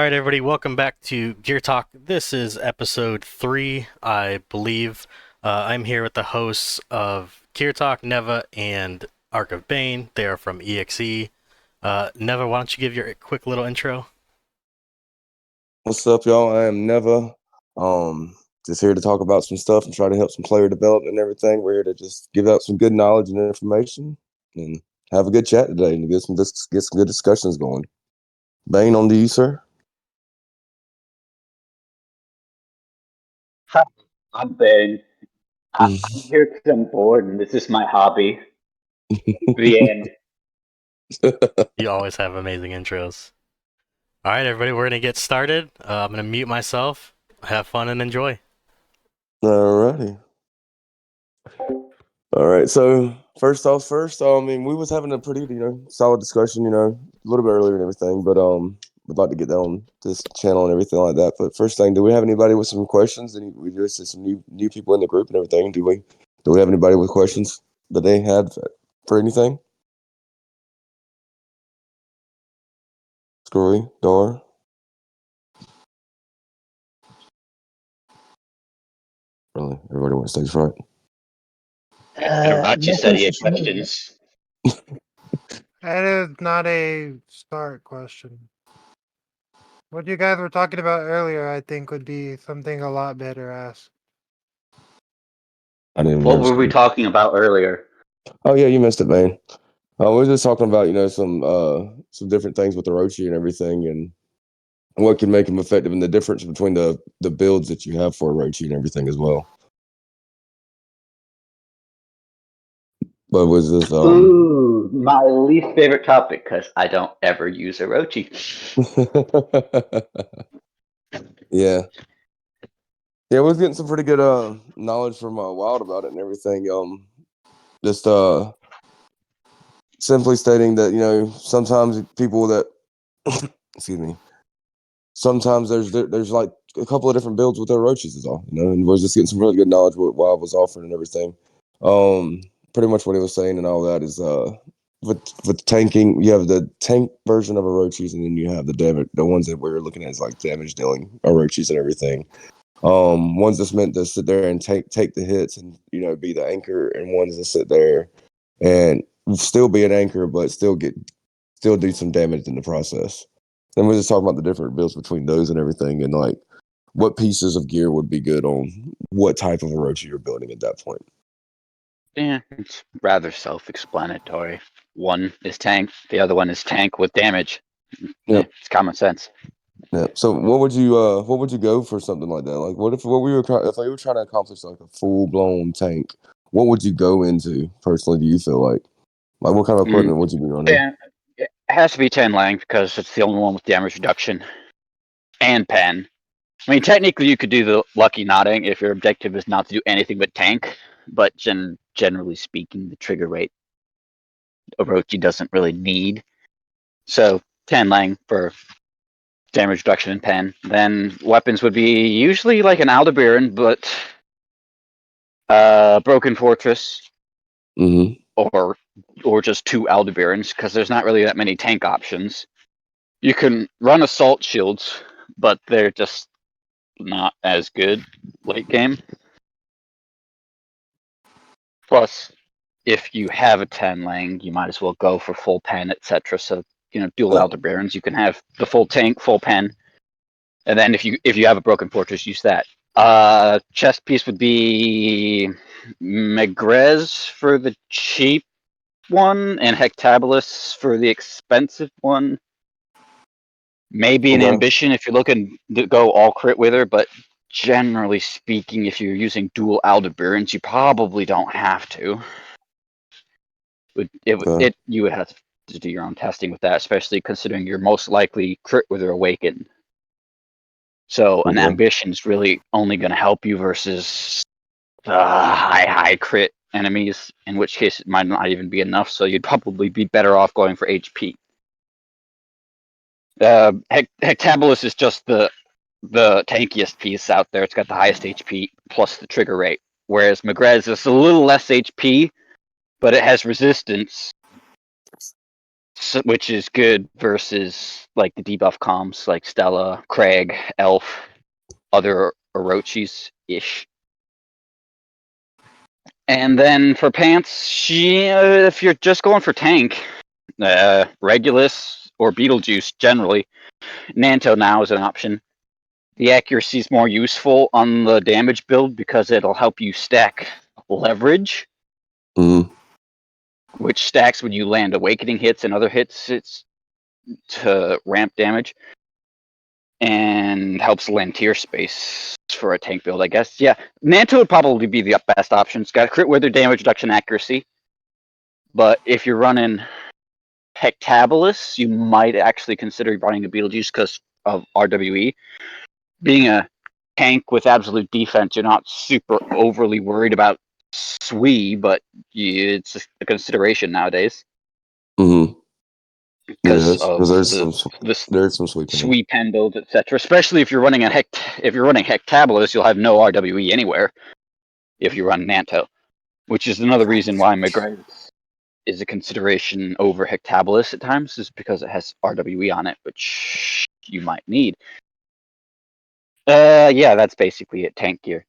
right, everybody, welcome back to Gear Talk. This is episode 3, I believe. I'm here with the hosts of Gear Talk, Neva and Arc of Bane. They are from EXE. Neva, why don't you give your quick little intro? What's up, y'all? I am Neva. Just here to talk about some stuff and try to help some player development and everything. We're here to just give out some good knowledge and information and have a good chat today and get some good discussions going. Bane, on to you, sir. Hi, I'm Ben. I'm here because I'm bored and this is my hobby. The end. You always have amazing intros. All right, everybody, we're going to get started. I'm going to mute myself. Have fun and enjoy. Alrighty. All right. So first, I mean, we was having a pretty, solid discussion, a little bit earlier and everything, but we'd like to get that on this channel and everything like that. But first thing, do we have anybody with some questions? We just had some new people in the group and everything. Do we have anybody with questions that they had for anything? Screwy, Dora. Really, everybody wants stage fright. Rachi said he had questions. That is not a start question. What you guys were talking about earlier, I think, would be something a lot better asked. I didn't. What were we talking about earlier? Oh yeah, you missed it, man. We were just talking about some different things with the Orochi and everything, and what can make them effective, and the difference between the builds that you have for Orochi and everything as well. But was this Ooh, my least favorite topic because I don't ever use Orochi. yeah, we was getting some pretty good knowledge from Wild about it and everything. Just simply stating that sometimes people that excuse me, sometimes there's like a couple of different builds with their Orochis is all, and we're just getting some really good knowledge what Wild was offering and everything. Pretty much what he was saying and all that is with tanking, you have the tank version of Orochis, and then you have the ones that we're looking at is like damage dealing Orochis and everything. Ones that's meant to sit there and take the hits and be the anchor, and ones that sit there and still be an anchor but still do some damage in the process. Then we're just talking about the different builds between those and everything, and like what pieces of gear would be good on what type of Orochi you're building at that point. Yeah, it's rather self-explanatory. One is tank, the other one is tank with damage. Yep. Yeah, it's common sense. Yeah. So what would you go for something like that? Like if we were trying to accomplish like a full blown tank, what would you go into personally? Do you feel like what kind of equipment would you be running? Yeah, it has to be 10 lang because it's the only one with damage reduction and pen. I mean, technically, you could do the lucky nodding if your objective is not to do anything but tank, but generally speaking, the trigger rate Orochi doesn't really need. So 10 lang for damage reduction and pen. Then weapons would be usually like an Aldebaran, but Broken Fortress, or just 2 Aldebarans, because there's not really that many tank options. You can run assault shields, but they're just not as good late game. Plus, if you have a 10 lang, you might as well go for full pen, etc. So, dual Aldebarans, you can have the full tank, full pen. And then if you have a Broken Fortress, use that. Chest piece would be Megrez for the cheap one, and Hectabolus for the expensive one. Maybe an Ambition if you're looking to go all crit with her, but generally speaking, if you're using dual Aldebarans, you probably don't have to. You would have to do your own testing with that, especially considering you're most likely crit with her Awaken. So an Ambition's really only going to help you versus high crit enemies, in which case it might not even be enough, so you'd probably be better off going for HP. Hectabolus is just the tankiest piece out there. It's got the highest HP plus the trigger rate, whereas Megrez is a little less HP, but it has resistance. which is good versus like the debuff comms like Stella, Craig, Elf, other Orochis ish. And then for pants, if you're just going for tank, Regulus or Beetlejuice generally, Nanto now is an option. The accuracy is more useful on the damage build because it'll help you stack leverage, Mm-hmm. which stacks when you land awakening hits and other hits. It's to ramp damage and helps land tier space for a tank build, I guess. Yeah, Nanto would probably be the best option. It's got crit weather, damage reduction, accuracy. But if you're running Hectabolus, you might actually consider running a Beetlejuice because of RWE. Being a tank with absolute defense, you're not super overly worried about SWE, but it's a consideration nowadays Mm-hmm. because Yes, of because the there's some sweeping. SWE pen builds, etc. Especially if you're running Hectabolus, you'll have no RWE anywhere if you run Nanto, which is another reason why McGregor is a consideration over Hectabolus at times, is because it has RWE on it, which you might need. Yeah, that's basically it. Tank gear,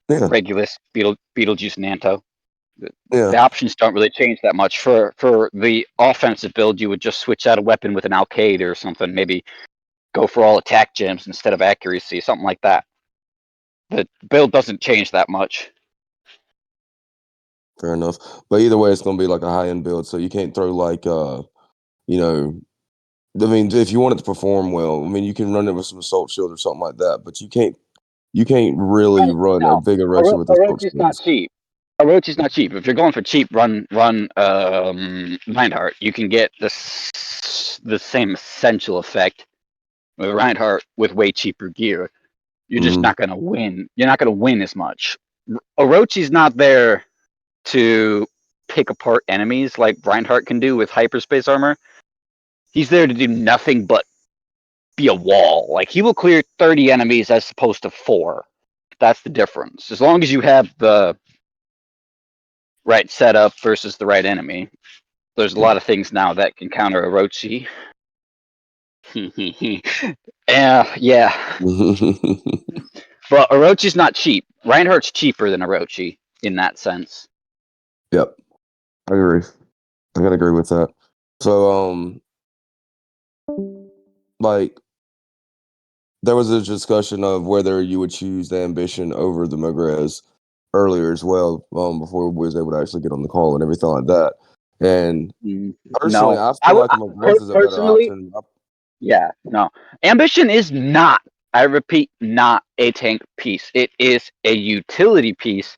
Yeah, Regulus, Beetlejuice, Nanto. yeah. The options don't really change that much. For the offensive build, you would just switch out a weapon with an Alcade or something. Maybe go for all attack gems instead of accuracy, something like that. The build doesn't change that much. Fair enough. But either way, it's gonna be like a high end build, so you can't throw like you know, I mean, if you want it to perform well, I mean, you can run it with some assault shield or something like that, but you can't really Right. run a No, big Orochi with assault Orochi's not shields. cheap. Orochi's not cheap. If you're going for cheap, run Reinhardt. You can get the same essential effect with Reinhardt with way cheaper gear. You're just Mm-hmm. not gonna win. You're not gonna win as much. Orochi's not there to pick apart enemies like Reinhardt can do with hyperspace armor. He's there to do nothing but be a wall. Like he will clear 30 enemies as opposed to 4. That's the difference. As long as you have the right setup versus the right enemy. There's a Yeah. lot of things now that can counter Orochi. Yeah. But Orochi's not cheap. Reinhardt's cheaper than Orochi in that sense. Yep. I agree. I gotta agree with that. So like there was a discussion of whether you would choose the ambition over the Magrez earlier as well, before we was able to actually get on the call and everything like that. And personally, No. I feel like a Magrez is a better Personally, option. yeah, no. Ambition is not, I repeat, not a tank piece. It is a utility piece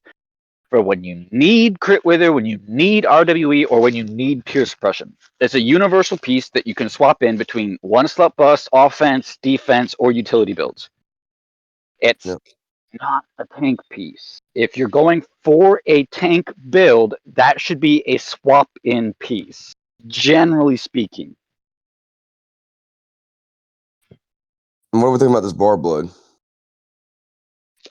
for when you need crit wither, when you need RWE, or when you need pure suppression. It's a universal piece that you can swap in between one slut bust, offense, defense, or utility builds. It's Yep. not a tank piece. If you're going for a tank build, that should be a swap in piece, generally speaking. And what do we think about this bar blood?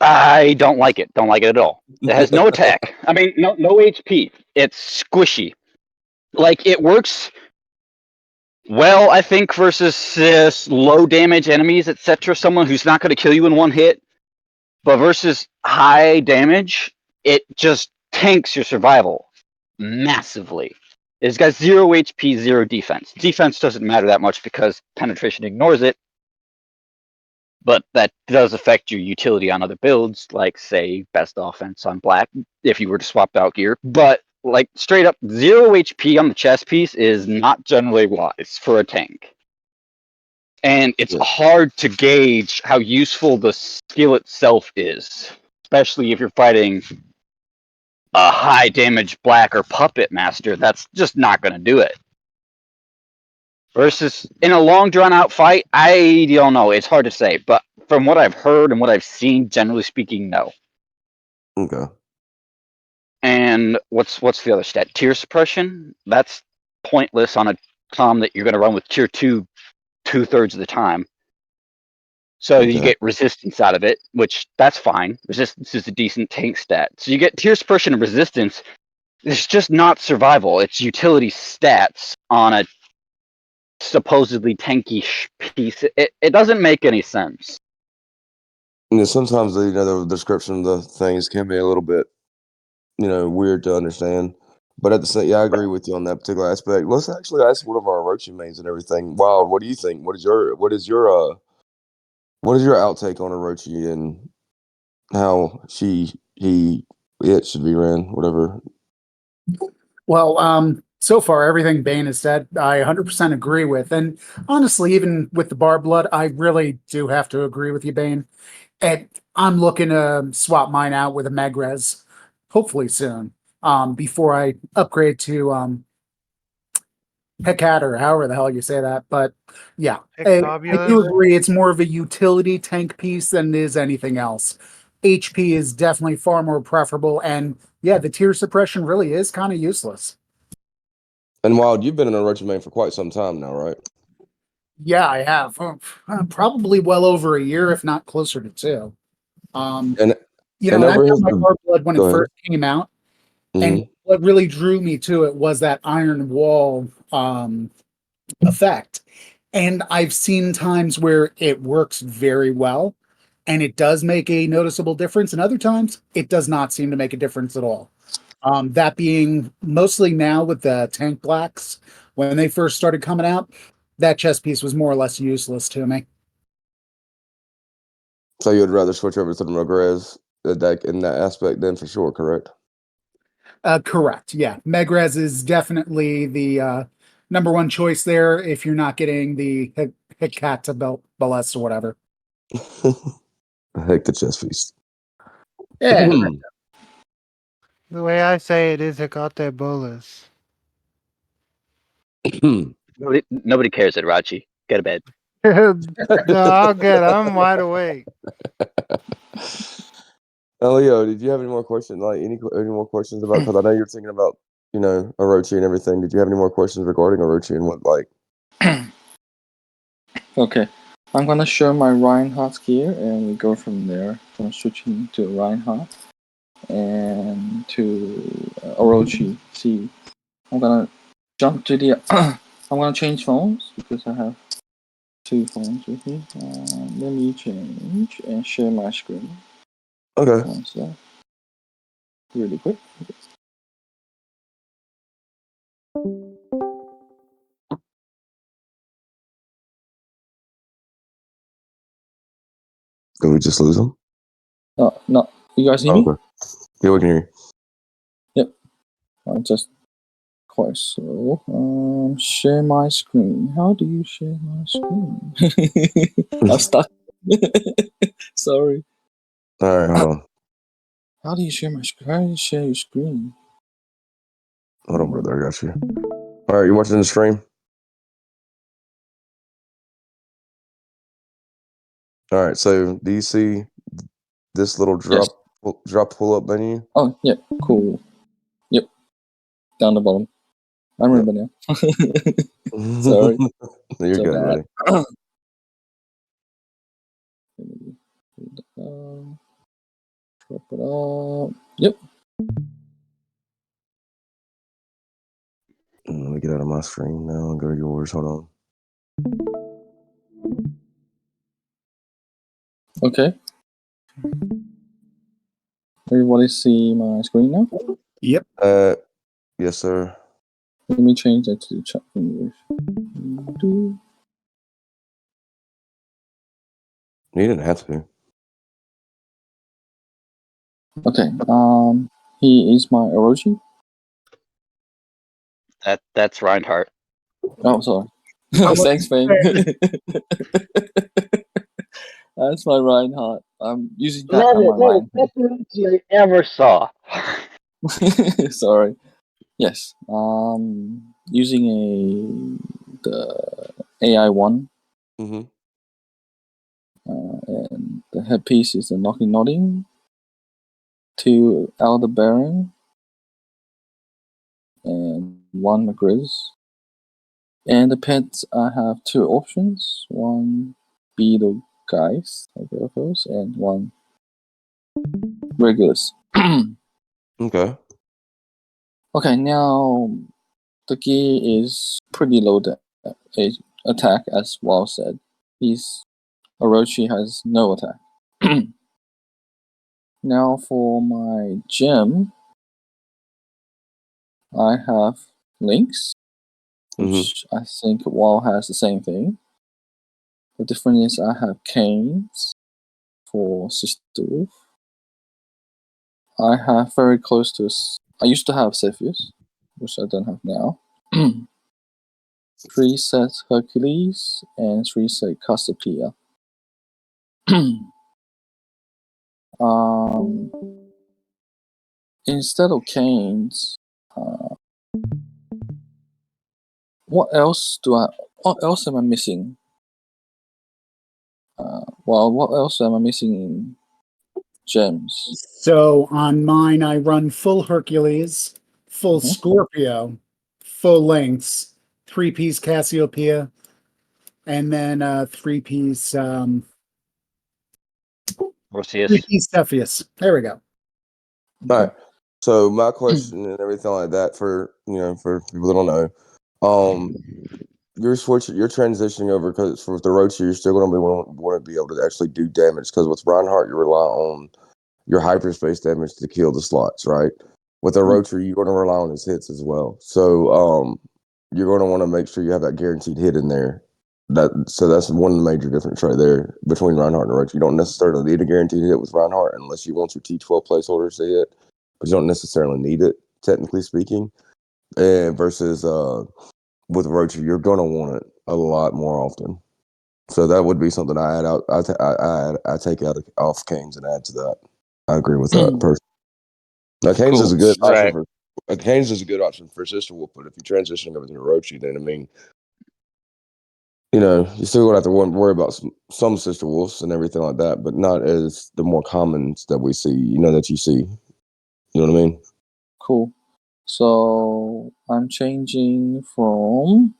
I don't like it. Don't like it at all. It has no attack. I mean, no HP. It's squishy. Like it works well, I think, versus low damage enemies, etc. Someone who's not going to kill you in one hit, but versus high damage, it just tanks your survival massively. It's got 0 HP, 0 defense. Defense doesn't matter that much because penetration ignores it, but that does affect your utility on other builds, like, say, best offense on black, if you were to swap out gear. But, like, straight up 0 HP on the chest piece is not generally wise for a tank. And it's Yeah. hard to gauge how useful the skill itself is, especially if you're fighting a high damage black or puppet master. That's just not going to do it. Versus in a long drawn out fight, I don't know. It's hard to say, but from what I've heard and what I've seen, generally speaking, no. Okay. And what's the other stat? Tier suppression? That's pointless on a com that you're going to run with tier 2 2/3 of the time. So you Okay. get resistance out of it, which that's fine. Resistance is a decent tank stat. So you get tier suppression and resistance. It's just not survival. It's utility stats on a supposedly tanky piece. It doesn't make any sense. Sometimes the description of the things can be a little bit weird to understand. But at the same, yeah, I agree with you on that particular aspect. Let's actually ask one of our Orochi mains and everything. Wild, what do you think? What is your outtake on Orochi and how it should be ran, whatever. Well, so far everything Bane has said, I 100% agree with, and honestly, even with the Bar Blood, I really do have to agree with you, Bane. And I'm looking to swap mine out with a Megrez, hopefully soon, before I upgrade to Hecate or however the hell you say that. But yeah, I do Hectabulous. agree. It's more of a utility tank piece than it is anything else. HP is definitely far more preferable, and yeah, the tier suppression really is kind of useless. And Wild, you've been an Orochi main for quite some time now, right? Yeah, I have probably well over a year, if not closer to two. And And I over got his my Dark Blood when it go ahead. first came out, and Mhm. what really drew me to it was that Iron Wall effect. And I've seen times where it works very well, and it does make a noticeable difference, and other times it does not seem to make a difference at all. That being mostly now with the tank blacks, when they first started coming out, that chess piece was more or less useless to me. So you'd rather switch over to the Megrez in that aspect then for sure, correct? Correct. Yeah. Megrez is definitely the number one choice there if you're not getting the Hecata Ballest or whatever. I hate the chess feast. Yeah. The way I say it is Hecate Bolus. Nobody cares at Rachi. Get to bed. No, I'll get it. I'm wide awake. Leo, did you have any more questions? Like any more questions about? Because I know you're thinking about Orochi and everything. Did you have any more questions regarding Orochi and what like? Okay, I'm gonna show my Reinhardt here, and we go from there. I'm switching to Reinhardt and to Orochi. See, I'm gonna jump to the. I'm gonna change phones because I have two phones with me. Let me change and share my screen. Okay. One sec. Really quick. Did we just lose him? No, you guys hear me? Okay. Yeah, we can hear Yep. I just quite slow. Share my screen. How do you share my screen? I'm stuck. Sorry. you. All right, hold on. How do you share my screen? How do you share your screen? Hold on, brother. I got you. All right, you watching the stream? All right. So, do you see this little Yes. drop pull up menu? Oh, yeah. Cool. Yep. Down the bottom. I remember now. Sorry. You're So good, bad. buddy. Drop it up. Yep. Let me get out of my screen now and go to yours. Hold on. Okay. Everybody see my screen now? Yep. Yes, sir. Let me change that to chat English. You didn't have to. Okay. He is my Orochi. That's Reinhardt. Oh, sorry. Thanks, Fang. That's my Reinhardt. I'm using that on my No, Reinhardt. that's I ever saw. Sorry. Yes. Using the AI1, Mm-hmm. and the headpiece is a knocking nodding. 2 Aldebaran and 1 Magriz. And the pets, I have 2 options. 1 Beetle Guys, and 1 Regulus. Okay. Okay, now the gear is pretty low attack, as Wall said. Orochi has no attack. Now for my gem, I have Lynx, which I think Wall has the same thing. The difference is I have Canes for Sister Wolf. I have very close to. I used to have Cepheus, which I don't have now. 3 sets Hercules and 3 set Cassiopeia. Instead of Canes, what else am I missing? What else am I missing in gems? So on mine, I run full Hercules, full Mhm. Scorpio, full Lynx, 3-piece Cassiopeia, and then 3-piece Orpheus. Cepheus. There we go. All right. So my question and everything like that for people that don't know, you're transitioning over because for the Roach, you're still going to want to be able to actually do damage because with Reinhardt you rely on your hyperspace damage to kill the slots, right? With a Roacher, you're going to rely on his hits as well. So you're going to want to make sure you have that guaranteed hit in there. So that's one of the major difference right there between Reinhardt and Roach. You don't necessarily need a guaranteed hit with Reinhardt unless you want your T12 placeholders to hit, but you don't necessarily need it, technically speaking. And versus with Roach, you're going to want it a lot more often. So that would be something I add out. I take out off Canes and add to that. I agree with that. Personally. Now, Canes is a good option Right. for. Canes is a good option for Sister Wolf, but if you transition over to Orochi, then I mean, you still gonna have to worry about some Sister Wolves and everything like that, but not as the more commons that we see. That you see. You know what I mean? Cool. So I'm changing from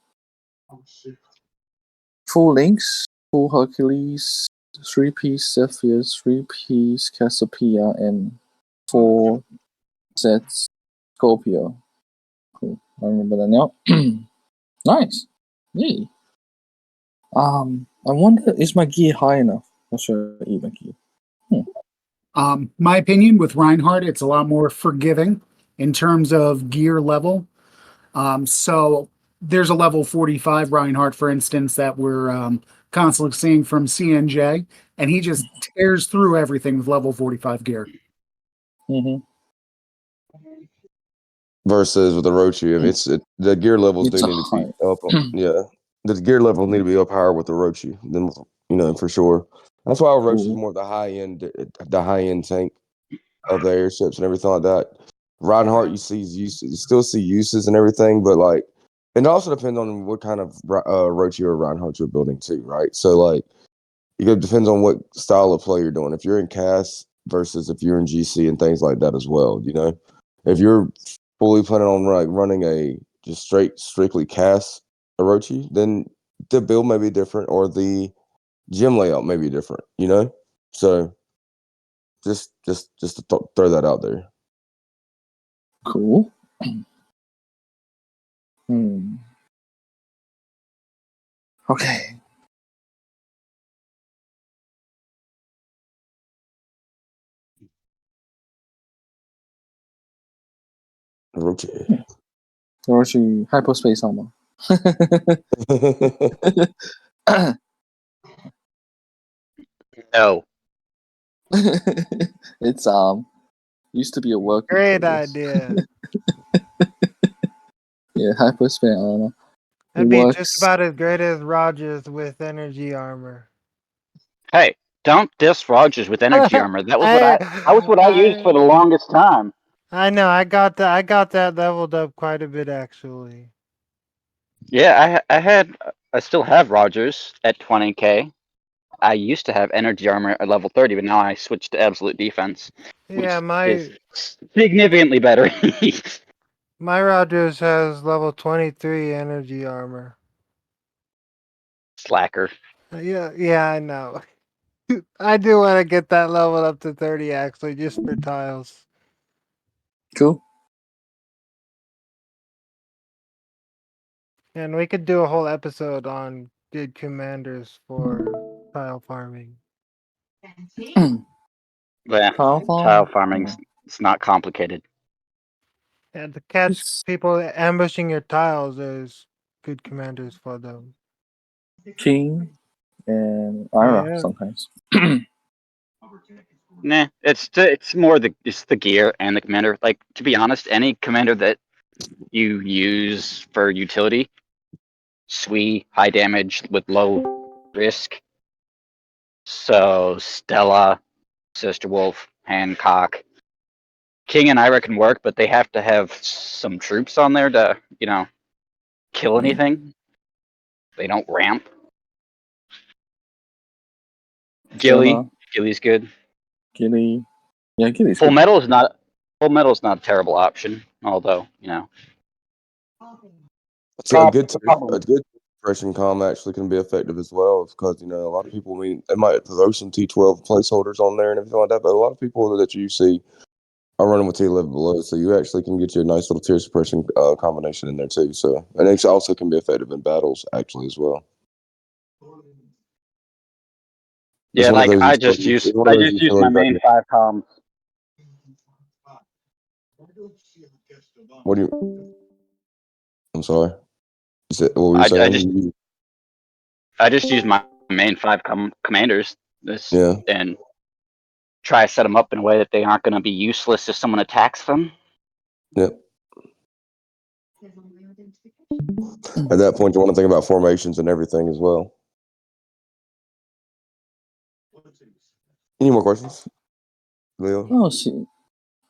full Lynx, full Hercules, 3-piece Cepheus, 3-piece Cassiopeia, and 4 sets Scorpio. Cool. I remember that now. Nice. Yay. I wonder, is my gear high enough? Or should I eat my gear? My opinion with Reinhardt, it's a lot more forgiving in terms of gear level. So there's a level 45 Reinhardt, for instance, that we're constantly seeing from CNJ, and he just tears through everything with level 45 gear. Mm-hmm. Versus with Orochi, the gear levels It's do a need to be high. up. Yeah, the gear levels need to be up higher with Orochi than for sure. That's why Orochi is Cool. more the high end tank of the airships and everything like that. Reinhardt, you still see uses and everything, but it also depends on what kind of Orochi or Reinhardt you're building too, right? So it depends on what style of play you're doing. If you're in CAS versus if you're in GC and things like that as well, if you're fully planning on running a just strictly CAS Orochi, then the build may be different or the gym layout may be different, So just to throw that out there. Cool. Okay. Orochi. Orochi hyperspace armor. No. It's used to be a work in Great progress. idea. Yeah, hyperspace armor. That'd be just Works. about as great as Rogers with energy armor. Hey, don't diss Rogers with energy armor. That was what I used for the longest time. I know. I got that leveled up quite a bit actually. Yeah, I still have Rogers at 20k. I used to have energy armor at level 30, but now I switched to absolute defense, Yeah, which is significantly better. my Rogers has level 23 energy armor. Slacker. Yeah, I know. I do want to get that level up to 30 actually, just for tiles. Cool. And we could do a whole episode on good commanders for tile farming. Yeah, Tile tile farm. farming's it's not complicated. And to catch It's people ambushing your tiles, there's good commanders for them. King and Yeah, Ira yeah. sometimes. Nah, it's more the gear and the commander. Like, to be honest, any commander that you use for utility, Sui, high damage with low risk. So Stella, Sister Wolf, Hancock, King and Ira can work, but they have to have some troops on there to, kill anything. They don't ramp. Stella, Gilly's good. Gilly. Yeah, Gilly's Full good. metal is not full metal is not a terrible option, although So the problem. a good suppression com actually can be effective as well because a lot of people they might throw some T12 placeholders on there and everything like that, but a lot of people that you see are running with T11 below, so you actually can get you a nice little tier suppression combination in there too. So and it also can be effective in battles actually as well. It's Yeah, one of like those utilities. It's one of I those just use my utilities. main 5 comms. What do you? I'm sorry. What were you I, I saying? just I just use my main 5 commanders Yeah. and try to set them up in a way that they aren't going to be useless if someone attacks them. Yep. At that point, you want to think about formations and everything as well. Any more questions, Leo? Oh, see.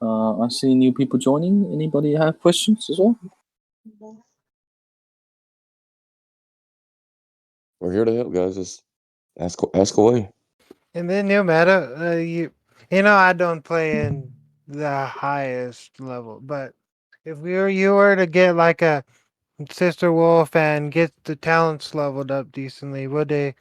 I see new people joining. Anybody have questions as well? We're here to help, guys. Just ask away. In the new meta, I don't play in the highest level, but if you were to get like a Sister Wolf and get the talents leveled up decently, would they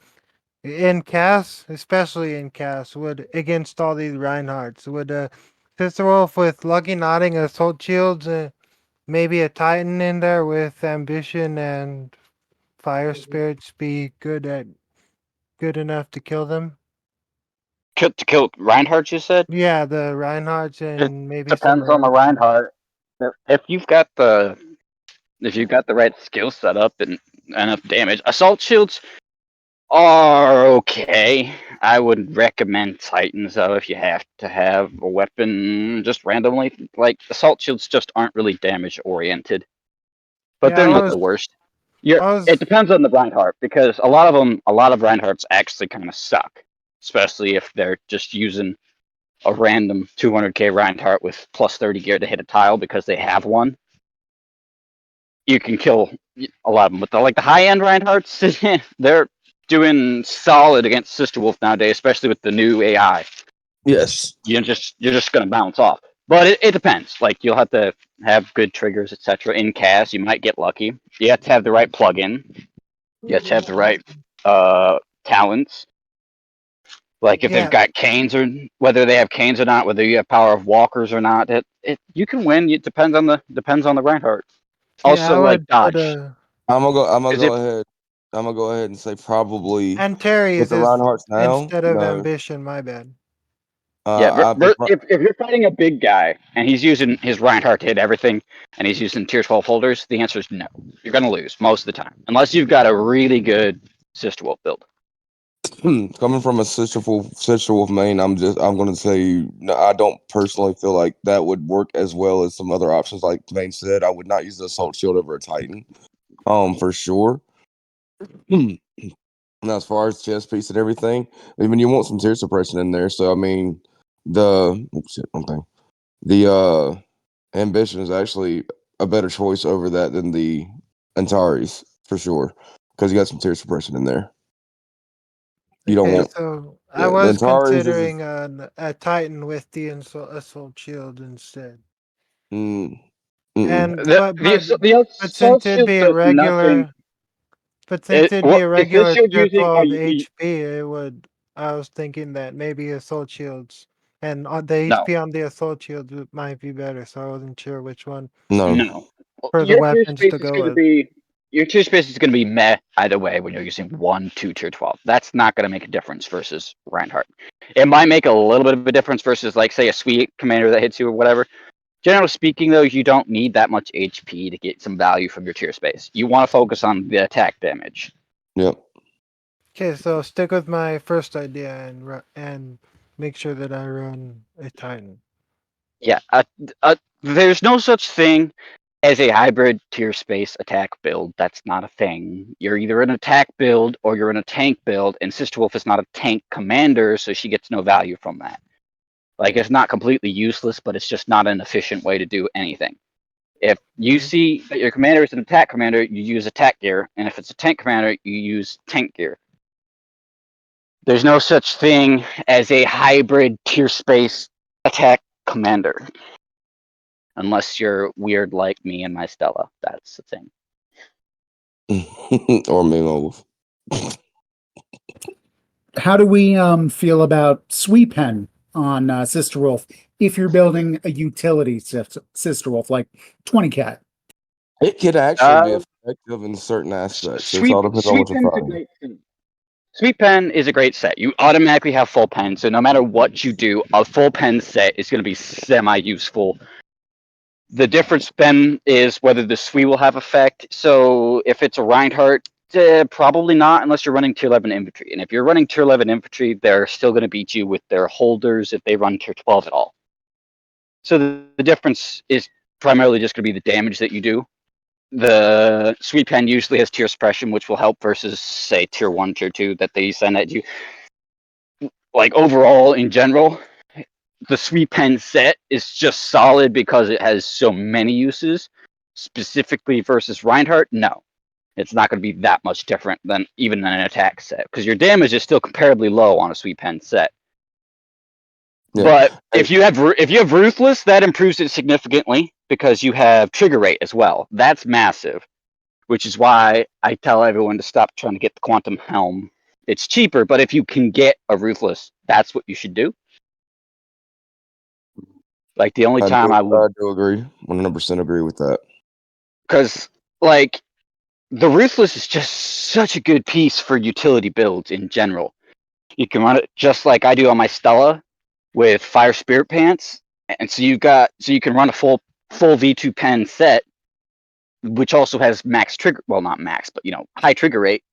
in CAS, especially in CAS, would against all these Reinhardts, would Sister Wolf with Lucky Nodding, Assault Shields, maybe a Titan in there with Ambition and Fire Spirits be good enough to kill them? To kill Reinhardt, you said? Yeah, the Reinhardts It and maybe some depends on the Orochi. Reinhardt. If you've got the right skill setup and enough damage, assault shields are okay. I would recommend Titans though if you have to have a weapon just randomly. Like assault shields just aren't really damage oriented, but Yeah, they're not the worst. I It was, depends on the Reinhardt because a lot of Reinhardts actually kind of suck, especially if they're just using a random 200k Reinhardt with plus 30 gear to hit a tile because they have one. You can kill a lot of them. But the high end Reinhardts, they're doing solid against Sister Wolf nowadays, especially with the new AI. Yes. You're just gonna bounce off. But it depends. Like you'll have to have good triggers, etc. In CAS, you might get lucky. You have to have the right plugin. You have to have the right talents. Like if they've yeah, got canes or whether they have canes or not, whether you have power of walkers or not. It you can win. It depends on the Reinhardt. yeah, I Also, like would put dodge, a, I'm gonna because if go ahead. I'm gonna go ahead and say probably and with Terry's the is Reinhardts now. instead of No. Ambition, my bad. yeah, I think if you're fighting a big guy and he's using his Reinhardt to hit everything, and he's using tier 12 holders, the answer is no. You're gonna lose most of the time, unless you've got a really good Sister Wolf build. coming from a Sister Wolf main, I'm gonna say no, I don't personally feel like that would work as well as some other options. Like Vane said, I would not use the Assault Shield over a Titan. For sure. Now, as far as chess piece and everything, I mean, you want some tier suppression in there. So, I mean, the ambition is actually a better choice over that than the Antares for sure, because you got some tier suppression in there. You don't Okay, want, so I yeah, the was Antares is, considering a Titan with the assault shield instead. mm, mm-mm. And The but the but since assault it'd shield be a does nothing. regular, but since it'd be a Is this regular shield tier using? Are 12 you HP, it would. I was thinking that maybe assault shields and on the no, HP on the assault shield might be better. So I wasn't sure which one No. no. for the Your tier weapons space to is go going to with. be your tier space is going to be meh either way when you're using 1, 2, tier 12. That's not going to make a difference versus Reinhardt. It might make a little bit of a difference versus, like, say, a sweet commander that hits you or whatever. Generally speaking, though, you don't need that much HP to get some value from your tier space. You want to focus on the attack damage. Yep. Okay, so stick with my first idea and make sure that I run a Titan. Yeah, there's no such thing as a hybrid tier space attack build. That's not a thing. You're either an attack build or you're in a tank build, and Sister Wolf is not a tank commander, so she gets no value from that. Like, it's not completely useless, but it's just not an efficient way to do anything. If you see that your commander is an attack commander, you use attack gear, and if it's a tank commander, you use tank gear. There's no such thing as a hybrid tier space attack commander. Unless you're weird like me and my Stella. That's the thing. Or Mimo Wolf. How do we feel about Sweet Pen on Sister Wolf if you're building a utility Sister Wolf, like 20 cat? It could actually be effective in certain aspects. It all depends on what you're trying. Sweet Pen is a great set. You automatically have full pen, so no matter what you do, a full pen set is going to be semi-useful. The difference then is whether the Sweet will have effect. So if it's a Reinhardt, probably not unless you're running tier 11 infantry. And if you're running tier 11 infantry, they're still going to beat you with their holders if they run tier 12 at all. So the difference is primarily just going to be the damage that you do. The Sweet Pen usually has tier suppression, which will help versus, say, tier 1, tier 2 that they send at you. Like, overall, in general, the Sweet Pen set is just solid because it has so many uses. Specifically versus Reinhardt, no. It's not going to be that much different than even an attack set, because your damage is still comparably low on a Sweet Pen set. Yeah. But if you have Ruthless, that improves it significantly because you have trigger rate as well. That's massive, which is why I tell everyone to stop trying to get the Quantum Helm. It's cheaper, but if you can get a Ruthless, that's what you should do. Like, the only time I do agree, 100% agree with that. Because, like, the Ruthless is just such a good piece for utility builds in general. You can run it just like I do on my Stella with Fire Spirit Pants, and so you can run a full V2 pen set, which also has max trigger. Well, not max, but high trigger rate.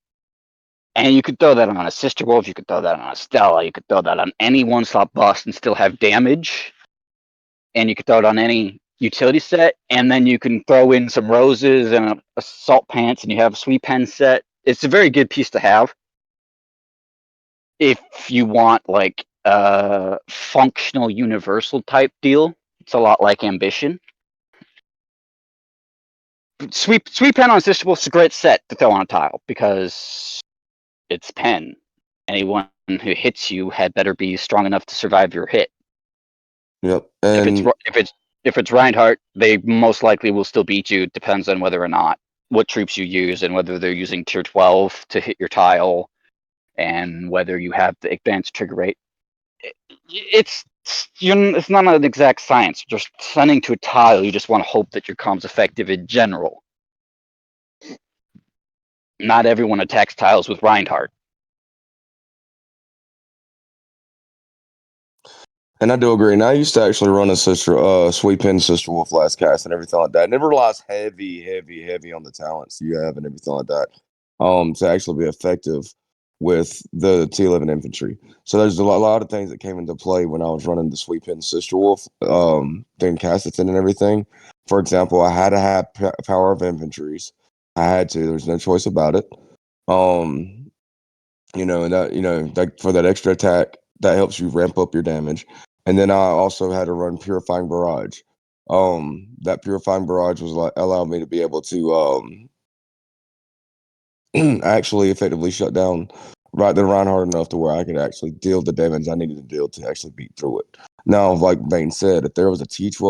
And you could throw that on a Sister Wolf. You could throw that on a Stella. You could throw that on any one slot bust and still have damage. And you could throw it on any utility set, and then you can throw in some roses and a assault pants, and you have a Sweet Pen set. It's a very good piece to have if you want, like, a functional universal type deal. It's a lot like Ambition. Sweet Pen on Sister Wolf is a great set to throw on a tile because it's pen. Anyone who hits you had better be strong enough to survive your hit. Yep. And if it's Reinhardt, they most likely will still beat you. It depends on whether or not what troops you use and whether they're using tier 12 to hit your tile and whether you have the advanced trigger rate. It's not an exact science. You're just sending to a tile. You just want to hope that your comm's effective in general. Not everyone attacks tiles with Reinhardt. And I do agree. And I used to actually run a Sweet Pen Sister Wolf last cast and everything like that. Never relies heavy on the talents you have and everything like that. To actually be effective with the T11 infantry. So there's a lot of things that came into play when I was running the Sweet Pen Sister Wolf, doing Casteton and everything. For example, I had to have power of infantries. I had to. There's no choice about it. And that, that for that extra attack, that helps you ramp up your damage. And then I also had to run Purifying Barrage. That Purifying Barrage was allowed me to be able to actually effectively shut down the Reinhardt enough to where I could actually deal the damage I needed to deal to actually beat through it. Now, like Bane said, if there was a T12